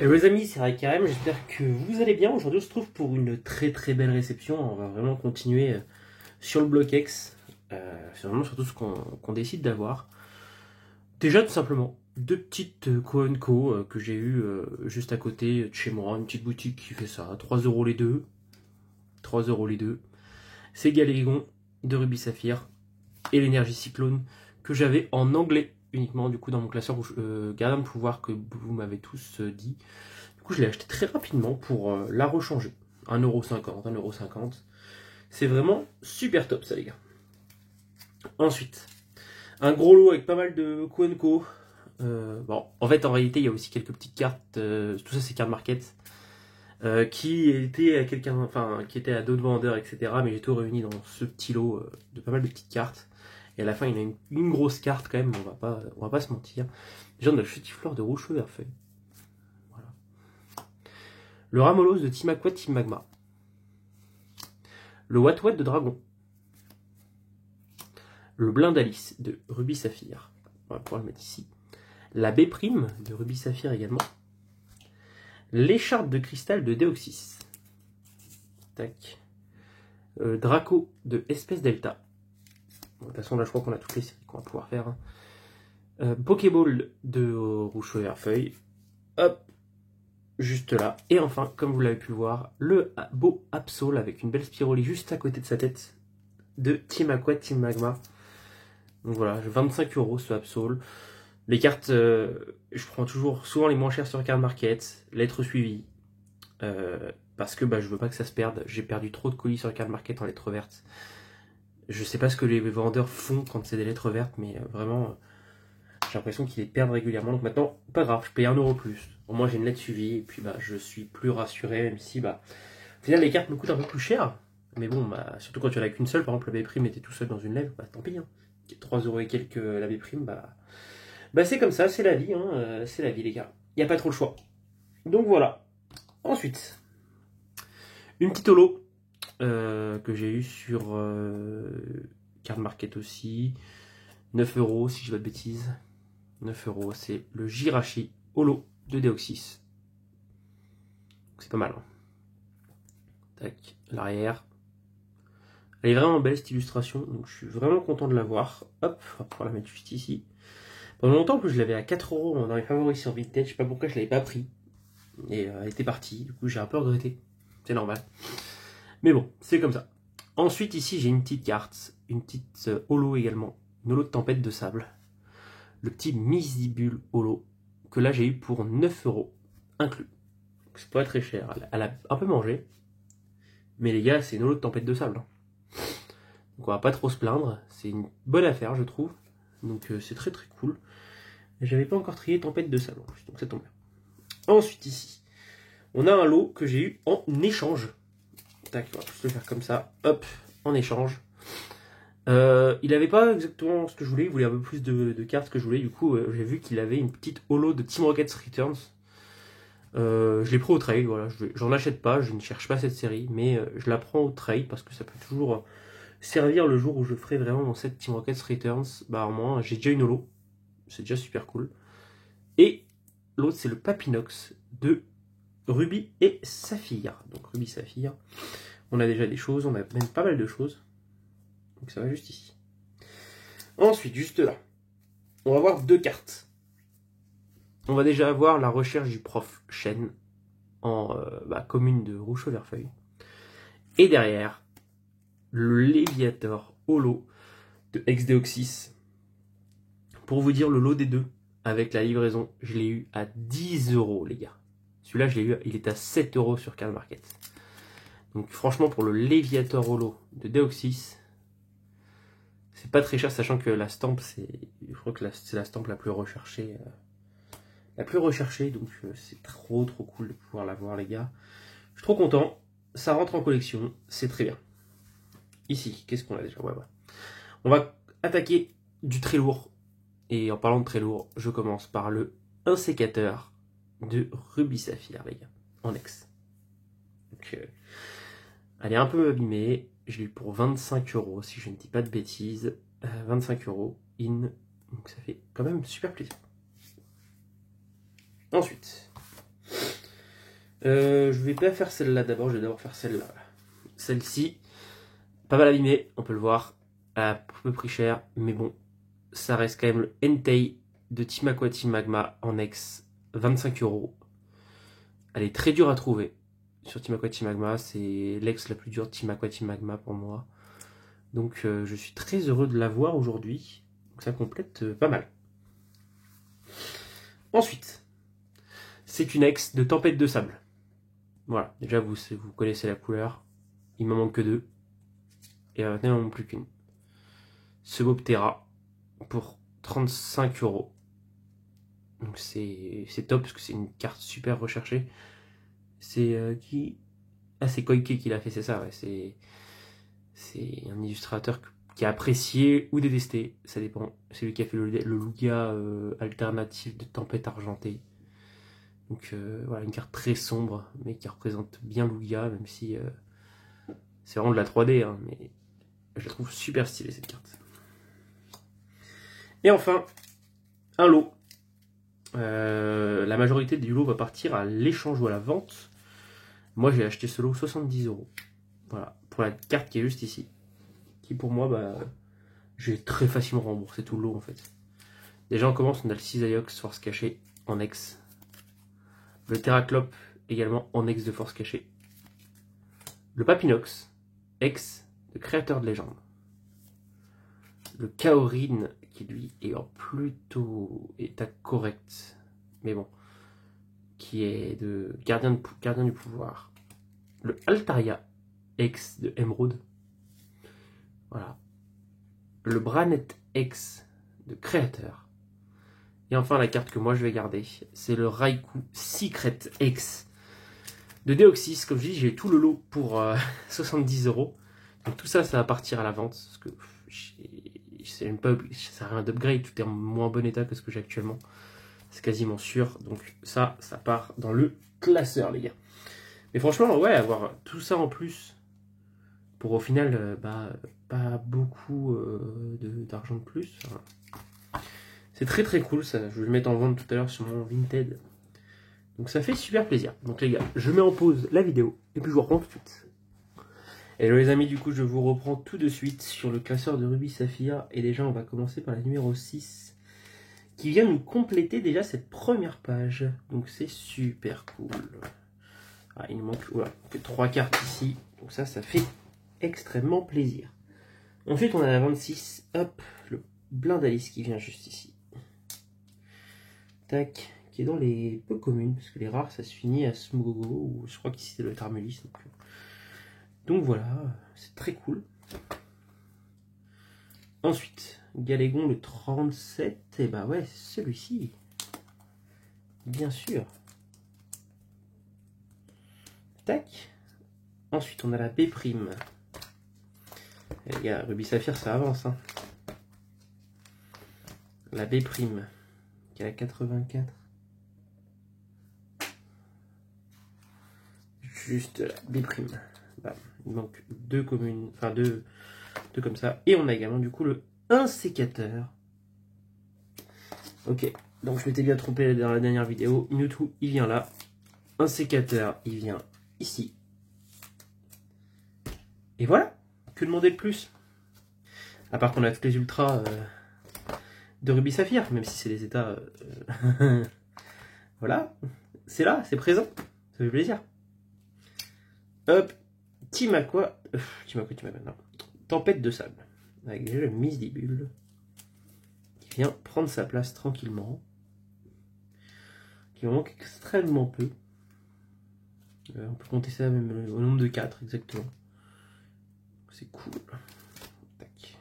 Hello les amis, c'est Raïkarem, j'espère que vous allez bien. Aujourd'hui on se trouve pour une très très belle réception. On va vraiment continuer sur le BlockX. C'est vraiment surtout ce qu'on décide d'avoir. Déjà tout simplement, deux petites Co que j'ai eues juste à côté de chez moi. Une petite boutique qui fait ça, 3 € les deux. 3 € les deux. C'est Galégon de Ruby Saphir et l'énergie Cyclone que j'avais en anglais uniquement du coup dans mon classeur Gardien de pouvoir que vous m'avez tous dit. Du coup, je l'ai acheté très rapidement pour la rechanger. 1,50€, 1,50€. C'est vraiment super top, ça, les gars. Ensuite, un gros lot avec pas mal de Co. Bon, en fait, en réalité, il y a aussi quelques petites cartes. Tout ça, c'est card market. Qui étaient à quelqu'un, enfin, qui étaient à d'autres vendeurs, etc. Mais j'ai tout réuni dans ce petit lot de pas mal de petites cartes. Et à la fin, il y en a une grosse carte quand même. On va pas se mentir. Déjà, on a le Chétifleur de Rouge Verfeuille. Le Ramolos de Team Aqua, Team Magma. Le Watwat de Dragon. Le Blindalice de Ruby Saphir. On va pouvoir le mettre ici. La B' de Ruby Saphir également. L'écharpe de cristal de Deoxys. Tac. Draco de Espèce Delta. Bon, de toute façon, là, je crois qu'on a toutes les séries qu'on va pouvoir faire. Pokéball de Rouge Verfeuille. Hop. Juste là. Et enfin, comme vous l'avez pu voir, le beau Absol avec une belle spirolie juste à côté de sa tête de Team Aqua, Team Magma. Donc voilà, 25€ ce Absol. Les cartes, je prends toujours souvent les moins chères sur Card Market, lettres suivies. Parce que je veux pas que ça se perde. J'ai perdu trop de colis sur Card Market en lettres vertes. Je sais pas ce que les vendeurs font quand c'est des lettres vertes, mais vraiment, j'ai l'impression qu'ils les perdent régulièrement. Donc maintenant, pas grave, je paye 1€ plus. Au moins j'ai une lettre suivie, et puis je suis plus rassuré, même si au final les cartes me coûtent un peu plus cher. Mais bon, surtout quand tu en as qu'une seule, par exemple la B' était tout seul dans une lèvre, tant pis. Hein. 3€ et quelques la B', c'est comme ça, c'est la vie, hein, c'est la vie les gars. Il n'y a pas trop le choix. Donc voilà. Ensuite, une petite holo que j'ai eu sur Card Market aussi. 9€ si je dis pas de bêtises. 9€, c'est le Jirachi holo de Deoxys. C'est pas mal. Hein. Tac, l'arrière. Elle est vraiment belle cette illustration, donc je suis vraiment content de la voir. Hop, on va pouvoir la mettre juste ici. Pendant longtemps, en plus, je l'avais à 4€ dans les favoris sur Vinted. Je sais pas pourquoi je l'avais pas pris. Et elle était partie. Du coup, j'ai un peu regretté. C'est normal. Mais bon, c'est comme ça. Ensuite, ici, j'ai une petite carte. Une petite holo également. Une holo de tempête de sable. Le petit Misibule holo. Que là, j'ai eu pour 9€ inclus. C'est pas très cher. Elle a un peu mangé. Mais les gars, c'est une holo de tempête de sable. Donc on va pas trop se plaindre. C'est une bonne affaire, je trouve. Donc c'est très très cool. J'avais pas encore trié tempête de sable en plus. Donc ça tombe bien. Ensuite, ici, on a un lot que j'ai eu en échange. Tac, on va juste le faire comme ça. Hop, en échange. Il avait pas exactement ce que je voulais. Il voulait un peu plus de cartes que je voulais. Du coup, j'ai vu qu'il avait une petite holo de Team Rockets Returns. Je l'ai pris au trade. Voilà, j'en achète pas. Je ne cherche pas cette série. Mais je la prends au trade parce que ça peut toujours servir le jour où je ferai vraiment mon set Team Rockets Returns. Au moins, j'ai déjà une holo. C'est déjà super cool. Et l'autre, c'est le Papinox de Ruby et Saphir. Donc Ruby Saphir. On a déjà des choses, on a même pas mal de choses. Donc ça va juste ici. Ensuite, juste là, on va voir deux cartes. On va déjà avoir la recherche du prof Shen en commune de Rouge-Verfeuille. Et derrière, le Léviator holo de Ex-Deoxys. Pour vous dire le lot des deux, avec la livraison, je l'ai eu à 10€, les gars. Celui-là, je l'ai eu, il est à 7€ sur Card Market. Donc franchement, pour le Léviator holo de Deoxys, c'est pas très cher, sachant que la stamp, je crois que c'est la stamp la plus recherchée. Donc c'est trop cool de pouvoir l'avoir, les gars. Je suis trop content. Ça rentre en collection, c'est très bien. Ici, qu'est-ce qu'on a déjà? Ouais. On va attaquer du très lourd. Et en parlant de très lourd, je commence par le insécateur de Ruby Saphir, les gars, en ex. Donc, elle est un peu abîmée. Je l'ai eu pour 25€, si je ne dis pas de bêtises. 25€ in. Donc ça fait quand même super plaisir. Ensuite, Je vais pas faire celle-là d'abord, je vais d'abord faire celle-là. Celle-ci, pas mal abîmée, on peut le voir, à peu prix cher, mais bon, ça reste quand même le Entei de Team Aqua Team Magma en ex, 25 €. Elle est très dure à trouver sur Team Aqua Team Magma, c'est l'ex la plus dure de Team Aqua Team Magma pour moi. Donc je suis très heureux de l'avoir aujourd'hui, donc ça complète pas mal. Ensuite, c'est une ex de Tempête de Sable. Voilà, déjà vous connaissez la couleur, il m'en manque que 2, et maintenant il m'en manque plus qu'une. Suboptera pour 35 €. Donc c'est top parce que c'est une carte super recherchée. C'est qui? Ah, c'est Koike qui l'a fait, c'est ça, ouais. C'est un illustrateur qui a apprécié ou détesté, ça dépend. C'est lui qui a fait le Lugia alternatif de Tempête Argentée. Donc voilà, une carte très sombre, mais qui représente bien Lugia, même si c'est vraiment de la 3D, hein, mais je la trouve super stylée cette carte. Et enfin, un lot. La majorité du lot va partir à l'échange ou à la vente. Moi j'ai acheté ce lot 70 €. Voilà, pour la carte qui est juste ici. Qui pour moi, j'ai très facilement remboursé tout le lot en fait. Déjà on commence, on a le Cisaiox Force Cachée en ex. Le Terraclope également en ex de Force Cachée. Le Papinox, ex de Créateur de Légende. Le Kaorin qui lui est en plutôt état correct. Mais bon. Qui est de gardien du pouvoir. Le Altaria, ex de Emeraude. Voilà. Le Branet, ex de Créateur. Et enfin, la carte que moi je vais garder, c'est le Raikou Secret X de Deoxys. Comme je dis, j'ai tout le lot pour 70 €. Donc tout ça, ça va partir à la vente. Parce que c'est même pas, ça n'a rien d'upgrade, tout est en moins bon état que ce que j'ai actuellement. C'est quasiment sûr. Donc ça part dans le classeur, les gars. Mais franchement, ouais, avoir tout ça en plus pour au final, pas beaucoup d'argent de plus. C'est très très cool, ça. Je vais le mettre en vente tout à l'heure sur mon Vinted. Donc ça fait super plaisir. Donc les gars, je mets en pause la vidéo et puis je vous reprends tout de suite. Et les amis, du coup, je vous reprends tout de suite sur le classeur de Ruby Saphir. Et déjà, on va commencer par la numéro 6 qui vient nous compléter déjà cette première page. Donc c'est super cool. Ah, il nous manque voilà, 3 cartes ici. Donc ça fait extrêmement plaisir. Ensuite, on a la 26. Hop, le Blindalis qui vient juste ici. Tac, qui est dans les peu communes, parce que les rares ça se finit à Smogogo, ou je crois qu'ici c'est le Tarmelis. Donc voilà, c'est très cool. Ensuite, Galégon le 37, et bah ouais, c'est celui-ci. Bien sûr. Tac. Ensuite, on a la B'. Les gars, Ruby Saphir ça avance. Hein. La B', qui est à 84. Juste la B'. Bah, il manque 2 communes, enfin 2 comme ça. Et on a également du coup le 1 sécateur. Ok, donc je m'étais bien trompé dans la dernière vidéo. Mewtwo, il vient là. Un sécateur, il vient ici. Et voilà, que demander de plus? À part qu'on a toutes les ultras de Ruby Saphir, même si c'est des états... voilà, c'est là, c'est présent. Ça fait plaisir. Hop, Team Aqua, non. Tempête de Sable, avec déjà le Misdibule, qui vient prendre sa place tranquillement, qui me manque extrêmement peu. On peut compter ça même au nombre de 4, exactement. C'est cool. Tac.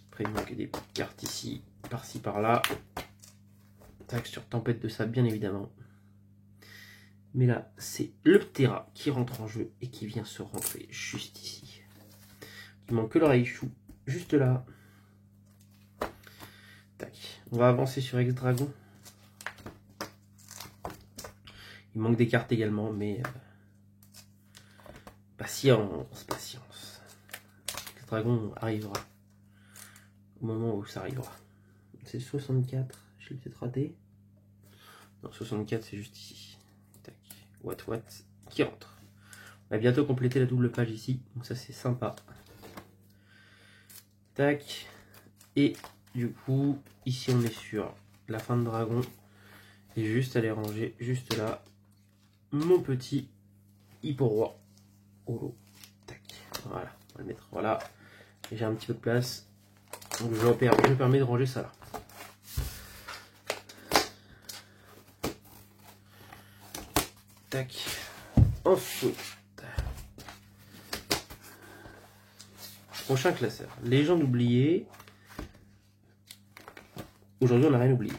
Après, il manque des petites cartes ici, par-ci, par-là. Tac, sur Tempête de Sable, bien évidemment. Mais là, c'est le Ptera qui rentre en jeu et qui vient se rentrer juste ici. Il manque que le Raichu, juste là. Tac. On va avancer sur Ex-Dragon. Il manque des cartes également, mais patience, patience. Ex-Dragon arrivera au moment où ça arrivera. C'est 64, je l'ai peut-être raté. Non, 64, c'est juste ici. Tac. What qui rentre. On va bientôt compléter la double page ici, donc ça c'est sympa. Tac. Et du coup, ici on est sur la fin de dragon. Et juste aller ranger juste là mon petit hippo-roi au lot. Tac. Voilà, on va le mettre voilà. Et j'ai un petit peu de place. Donc je me permets de ranger ça là. Tac. Ensuite. Prochain classeur. Légende oubliée. Aujourd'hui, on n'a rien oublié.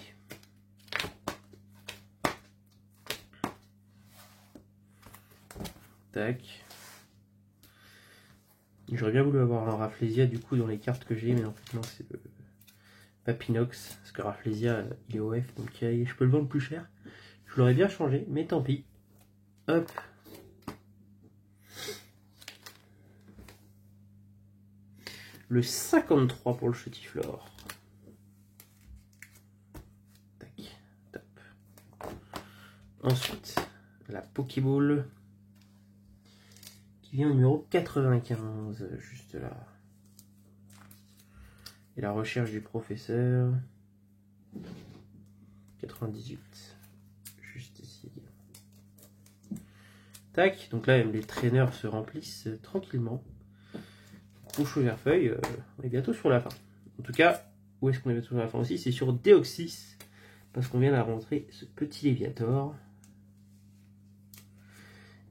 Tac. J'aurais bien voulu avoir un Rafflesia du coup dans les cartes que j'ai, mais en fait non, c'est le Papinox. Parce que Rafflesia, il est OF, donc je peux le vendre plus cher. Je l'aurais bien changé, mais tant pis. Hop. Le 53 pour le Chetiflore. Tac, top. Ensuite, la Pokéball qui vient au numéro 95, juste là. Et la recherche du professeur. 98. Juste ici. Tac, donc là les traîneurs se remplissent tranquillement. Bouche ouverte feuille, on est bientôt sur la fin. En tout cas, où est-ce qu'on est bientôt sur la fin aussi? C'est sur Deoxys, parce qu'on vient de rentrer ce petit Léviator.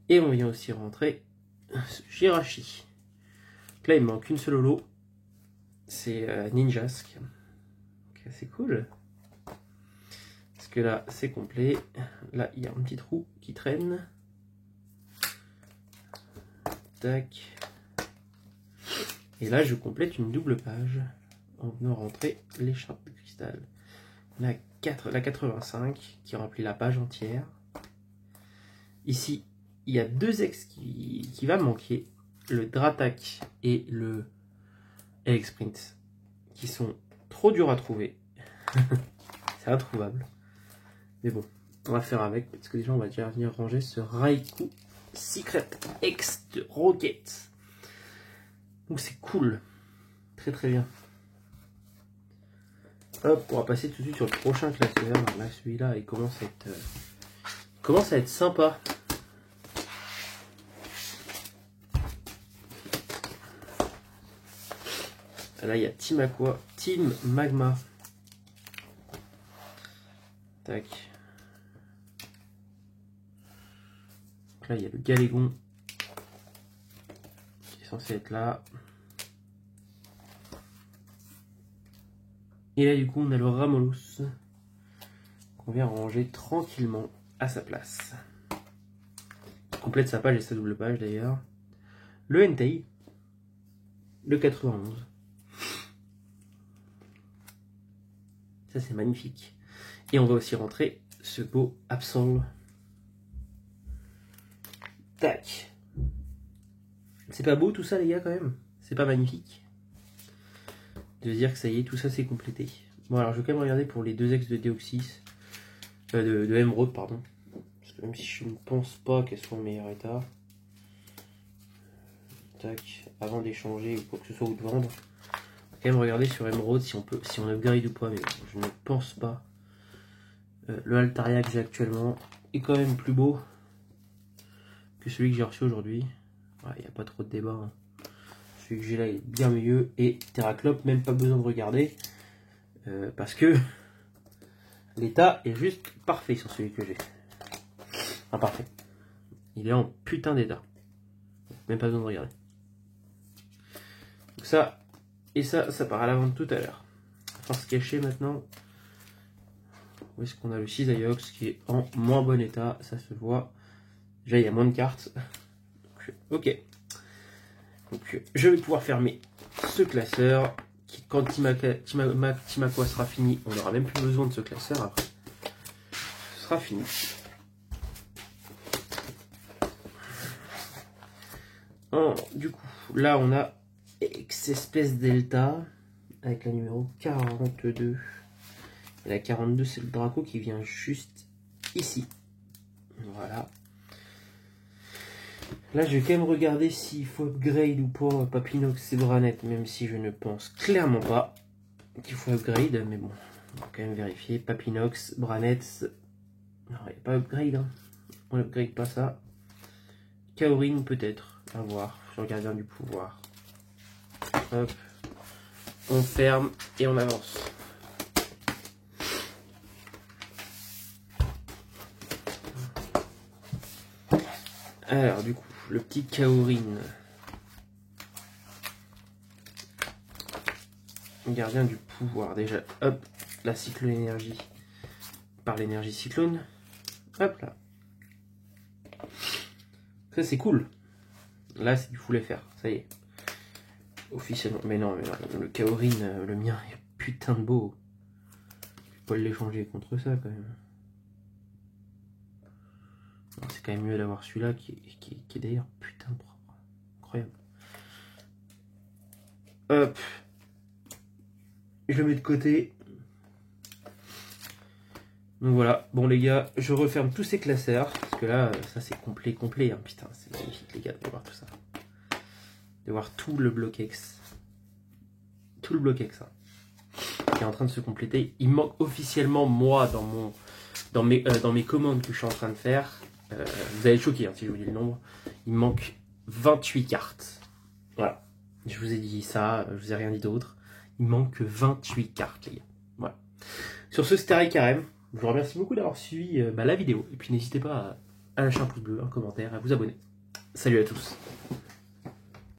Et on vient aussi rentrer ce Jirachi. Donc là, il me manque une seule holo. C'est Ninjask. C'est cool. Parce que là, c'est complet. Là, il y a un petit trou qui traîne. Tac. Et là, je complète une double page en venant rentrer l'écharpe de cristal. On a la 85 qui remplit la page entière. Ici, il y a deux ex qui va manquer. Le Dratak et le Sprint qui sont trop durs à trouver. C'est introuvable. Mais bon, on va faire avec parce que déjà, on va déjà venir ranger ce Raikou Secret X de Rocket. Donc c'est cool. Très très bien. Hop, on va passer tout de suite sur le prochain classeur. Là, celui-là, il commence à être sympa. Là, il y a Team Magma. Tac. Donc là, il y a le Galégon qui est censé être là. Et là, du coup, on a le Ramolos qu'on vient ranger tranquillement à sa place. Il complète sa page et sa double page d'ailleurs. Le Entei, le 91. Ça, c'est magnifique. Et on va aussi rentrer ce beau Absol. Tac. C'est pas beau tout ça, les gars, quand même? C'est pas magnifique? De dire que ça y est, tout ça c'est complété. Bon, alors je vais quand même regarder pour les deux ex de Deoxys, de Emerald, pardon. Parce que même si je ne pense pas qu'elles soient en meilleur état. Tac, avant d'échanger ou quoi que ce soit ou de vendre. On va quand même regarder sur Emerald si on upgrade ou pas, mais je ne pense pas. Le Altaria que j'ai actuellement est quand même plus beau que celui que j'ai reçu aujourd'hui. Il n'y a pas trop de débat. Hein. Celui que j'ai là est bien mieux. Et Terraclope, même pas besoin de regarder. Parce que l'état est juste parfait sur celui que j'ai. Enfin, parfait. Il est en putain d'état. Même pas besoin de regarder. Donc ça, et ça part à la vente tout à l'heure. On va se cacher maintenant. Où est-ce qu'on a le Cisaiox qui est en moins bon état? Ça se voit. Déjà, il y a moins de cartes. Donc, ok. Donc, je vais pouvoir fermer ce classeur. Quand Timakwa sera fini, on n'aura même plus besoin de ce classeur après. Ce sera fini. Du coup, là on a X-Espèce Delta avec la numéro 42. Et la 42, c'est le Draco qui vient juste ici. Voilà. Là, je vais quand même regarder s'il faut upgrade ou pas Papinox et Branette, même si je ne pense clairement pas qu'il faut upgrade. Mais bon, on va quand même vérifier. Papinox, Branette. Non, il n'y a pas upgrade. Hein. On upgrade pas ça. Kaorin, peut-être. À voir. Sur le gardien du pouvoir. Hop. On ferme et on avance. Alors, du coup, le petit Kaorin. Gardien du pouvoir. Déjà, hop, la cyclone énergie. Par l'énergie cyclone. Hop là. Ça, c'est cool. Là, c'est du full FR. Ça y est. Officiellement. Mais non, le Kaorin, le mien, est putain de beau. Je peux pas l'échanger contre ça, quand même. C'est quand même mieux d'avoir celui-là qui est d'ailleurs putain de propre. Incroyable. Hop. Je le mets de côté. Donc voilà. Bon les gars, je referme tous ces classeurs. Parce que là, ça c'est complet. Hein. Putain, c'est magnifique les gars de voir tout ça. De voir tout le bloc-X. Tout le bloc-X. Hein, qui est en train de se compléter. Il manque officiellement, moi, dans mes commandes que je suis en train de faire. Vous allez être choqués hein, si je vous dis le nombre. Il manque 28 cartes. Voilà. Je vous ai dit ça, je vous ai rien dit d'autre. Il manque que 28 cartes, les gars. Voilà. Sur ce, c'était Harry Carême. Je vous remercie beaucoup d'avoir suivi la vidéo. Et puis n'hésitez pas à lâcher un pouce bleu, un commentaire, à vous abonner. Salut à tous.